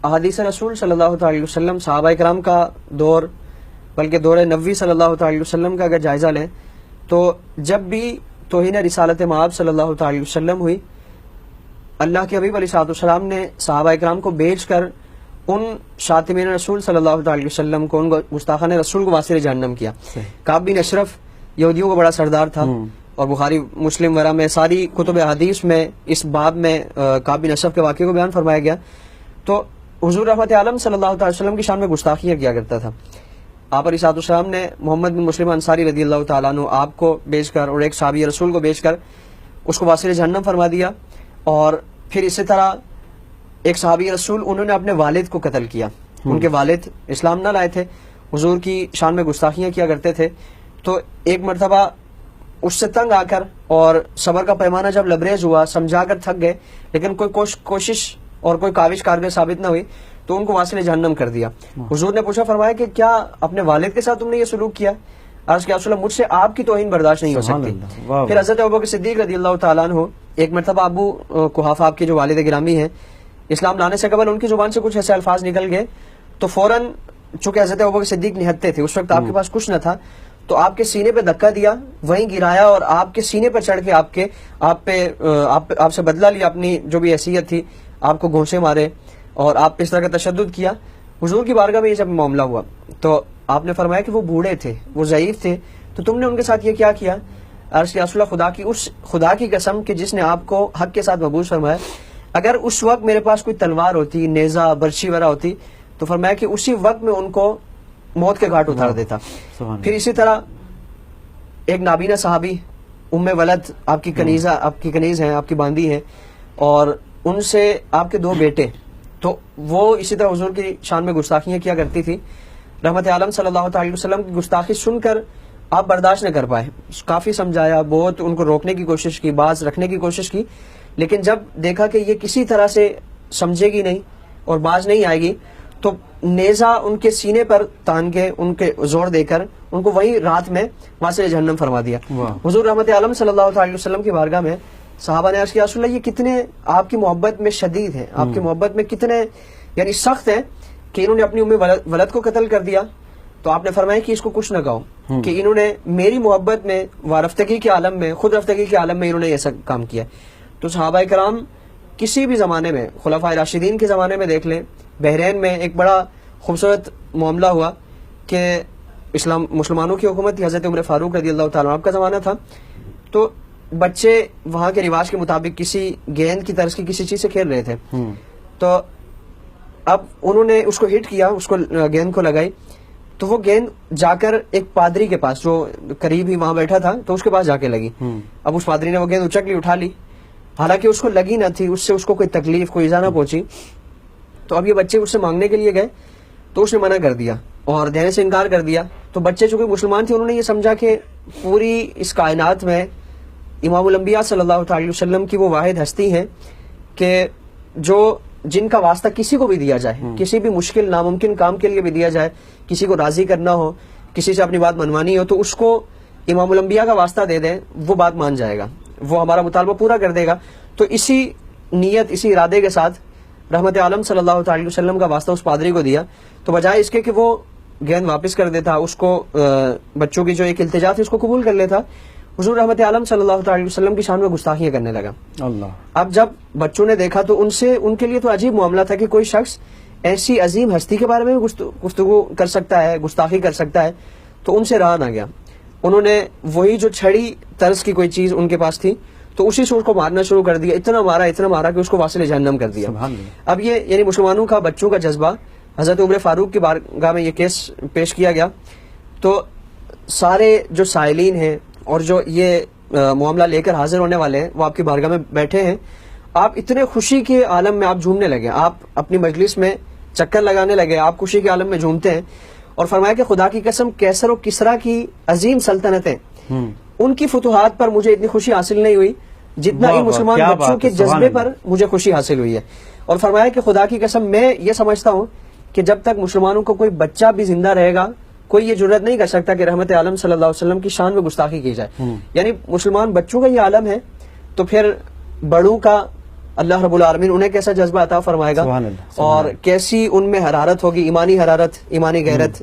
احادیث رسول صلی اللہ تعالی علیہ وسلم، صحابہ کرام کا دور، بلکہ دور نبوی صلی اللہ تعالی علیہ وسلم کا اگر جائزہ لیں تو جب بھی توہین رسالت مآب صلی اللہ تعالی علیہ وسلم ہوئی، اللہ کے حبیب علیہ السلام نے صحابہ کرام کو بھیج کر ان شاتمین رسول صلی اللہ تعالی علیہ وسلم کو، ان گستاخان رسول کو واسطے جہنم کیا۔ کعب بن اشرف یہودیوں کا بڑا سردار تھا، اور بخاری مسلم وغیرہ میں ساری کتب حدیث میں اس باب میں کعب بن اشرف کے واقعے کو بیان فرمایا گیا۔ تو حضور رحمت عالم صلی اللہ تعالی وسلم کی شان میں گستاخیاں کیا کرتا تھا۔ آپ علیہ السلام نے محمد بن مسلم انصاری رضی اللہ تعالیٰ عنہ آپ کو بیچ کر اور ایک صحابی رسول کو بیچ کر اس کو واسطے جہنم فرما دیا، اور پھر اسی طرح ایک صحابی رسول انہوں نے اپنے والد کو قتل کیا۔ ان کے والد اسلام نہ لائے تھے، حضور کی شان میں گستاخیاں کیا کرتے تھے۔ تو ایک مرتبہ اس سے تنگ آ کر اور صبر کا پیمانہ جب لبریز ہوا، سمجھا کر تھک گئے، لیکن کوئی کوشش اور کوئی کاوش کارگر ثابت نہ ہوئی، تو ان کو واسطے جہنم کر دیا۔ حضور نے پوچھا، فرمایا کہ کیا اپنے والد کے ساتھ تم نے یہ سلوک کیا؟ عرض کیا رسول اللہ، مجھ سے آپ کی توہین برداشت نہیں ہو سکتی۔ پھر حضرت ابوبکر صدیق رضی اللہ تعالیٰ عنہ، ایک مرتبہ ابو قحافہ آپ کے جو والد گرامی ہیں، اسلام لانے سے قبل ان کی زبان سے کچھ ایسے الفاظ نکل گئے، تو فوراً چونکہ حضرت ابوبکر صدیق نہتے تھے، اس وقت آپ کے پاس کچھ نہ تھا، تو آپ کے سینے پہ دھکا دیا، وہیں گرایا، اور آپ کے سینے پر چڑھ کے آپ سے بدلہ لیا، اپنی جو بھی حیثیت تھی، آپ کو گھونسے مارے اور آپ پہ اس طرح کا تشدد کیا۔ حضور کی بارگاہ میں یہ جب معاملہ ہوا تو آپ نے فرمایا کہ وہ بوڑھے تھے، وہ ضعیف تھے، تو تم نے ان کے ساتھ یہ کیا کیا؟ عرض کیا رسول اللہ، خدا کی قسم کہ جس نے آپ کو حق کے ساتھ مبعوث فرمایا، اگر اس وقت میرے پاس کوئی تلوار ہوتی، نیزہ، برچھی وغیرہ ہوتی، تو فرمایا کہ اسی وقت میں ان کو موت کے گھاٹ اتار دیتا۔ پھر اسی طرح ایک نابینا صحابی ام ولد، آپ کی کنیز ہیں، آپ کی باندی ہیں، اور ان سے آپ کے 2 بیٹے، تو وہ اسی طرح حضور کی شان میں گستاخیاں کیا کرتی تھی۔ رحمت عالم صلی اللہ تعالی وسلم کی گستاخی سن کر آپ برداشت نہ کر پائے، کافی سمجھایا، بہت ان کو روکنے کی کوشش کی، باز رکھنے کی کوشش کی، لیکن جب دیکھا کہ یہ کسی طرح سے سمجھے گی نہیں اور باز نہیں آئے گی، تو نیزہ ان کے سینے پر تان کے، ان کے زور دے کر ان کو وہی رات میں واسطے جہنم فرما دیا۔ حضور رحمت عالم صلی اللہ تعالی وسلم کی بارگاہ میں صحابہ نے عرض کیا، رسول اللہ، یہ کتنے آپ کی محبت میں شدید ہیں، آپ کی محبت میں کتنے یعنی سخت ہیں کہ انہوں نے اپنی ام ولد کو قتل کر دیا۔ تو آپ نے فرمایا کہ اس کو کچھ نہ کہو، کہ انہوں نے میری محبت میں وارفتگی کے عالم میں، خود رفتگی کے عالم میں انہوں نے ایسا کام کیا۔ تو صحابہ کرام کسی بھی زمانے میں، خلفائے راشدین کے زمانے میں دیکھ لیں، بحرین میں ایک بڑا خوبصورت معاملہ ہوا کہ مسلمانوں کی حکومت تھی، حضرت عمر فاروق رضی اللہ تعالیٰ عنہ کا زمانہ تھا، تو بچے وہاں کے رواج کے مطابق کسی گیند کی طرز کی کسی چیز سے کھیل رہے تھے، تو اب انہوں نے اس کو ہٹ کیا، اس کو گیند کو لگائی، تو وہ گیند جا کر ایک پادری کے پاس جو قریب ہی وہاں بیٹھا تھا، تو اس کے پاس جا کے لگی۔ اب اس پادری نے وہ گیند اچک لی، اٹھا لی، حالانکہ اس کو لگی نہ تھی، اس سے اس کو کوئی تکلیف، کوئی ایذا نہ پہنچی۔ تو اب یہ بچے اس سے مانگنے کے لیے گئے، تو اس نے منع کر دیا اور دینے سے انکار کر دیا۔ تو بچے چونکہ مسلمان تھے، انہوں نے یہ سمجھا کہ پوری اس کائنات میں امام الانبیاء صلی اللہ تعالی وسلم کی وہ واحد ہستی ہیں کہ جن کا واسطہ کسی کو بھی دیا جائے، کسی بھی مشکل ناممکن کام کے لیے بھی دیا جائے، کسی کو راضی کرنا ہو، کسی سے اپنی بات منوانی ہو، تو اس کو امام الانبیاء کا واسطہ دے دیں، وہ بات مان جائے گا، وہ ہمارا مطالبہ پورا کر دے گا۔ تو اسی نیت، اسی ارادے کے ساتھ رحمت عالم صلی اللہ تعالی وسلم کا واسطہ اس پادری کو دیا، تو بجائے اس کے کہ وہ گیند واپس کر دیتا، اس کو بچوں کی جو ایک التجا تھی اس کو قبول کر لیتا، حضور رحمت عالم صلی اللہ تعالی وسلم کی شان میں گستاخیاں کرنے لگا۔ اب جب بچوں نے دیکھا تو ان کے لیے تو عجیب معاملہ تھا کہ کوئی شخص ایسی عظیم ہستی کے بارے میں گفتگو کر سکتا ہے، گستاخی کر سکتا ہے، تو ان سے رہا نہ گیا۔ انہوں نے وہی جو چھڑی طرز کی کوئی چیز ان کے پاس تھی، تو اسی سے اس کو مارنا شروع کر دیا، اتنا مارا کہ اس کو واصل جہنم کر دیا۔ اب یہ یعنی مسلمانوں کا، بچوں کا جذبہ، حضرت عمر فاروق کی بارگاہ میں یہ کیس پیش کیا گیا، تو سارے جو سائلین ہیں اور جو یہ معاملہ لے کر حاضر ہونے والے ہیں، وہ آپ کی بارگاہ میں بیٹھے ہیں، آپ اتنے خوشی کے عالم میں آپ جھومنے لگے، آپ اپنی مجلس میں چکر لگانے لگے، آپ خوشی کے عالم میں جھومتے ہیں، اور فرمایا کہ خدا کی قسم کیسر و کسرا کی عظیم سلطنتیں، ان کی فتوحات پر مجھے اتنی خوشی حاصل نہیں ہوئی جتنا ان مسلمان بچوں کے جذبے پر مجھے خوشی حاصل ہوئی ہے۔ اور فرمایا کہ خدا کی قسم میں یہ سمجھتا ہوں کہ جب تک مسلمانوں کو کوئی بچہ بھی زندہ رہے گا، کوئی یہ جرات نہیں کر سکتا کہ رحمت عالم صلی اللہ علیہ وسلم کی شان میں گستاخی کی جائے۔ یعنی مسلمان بچوں کا یہ عالم ہے، تو پھر بڑوں کا اللہ رب العالمین انہیں کیسا جذبہ عطا فرمائے گا سبحان اللہ، اور کیسی ان میں حرارت ہوگی، ایمانی حرارت، ایمانی غیرت،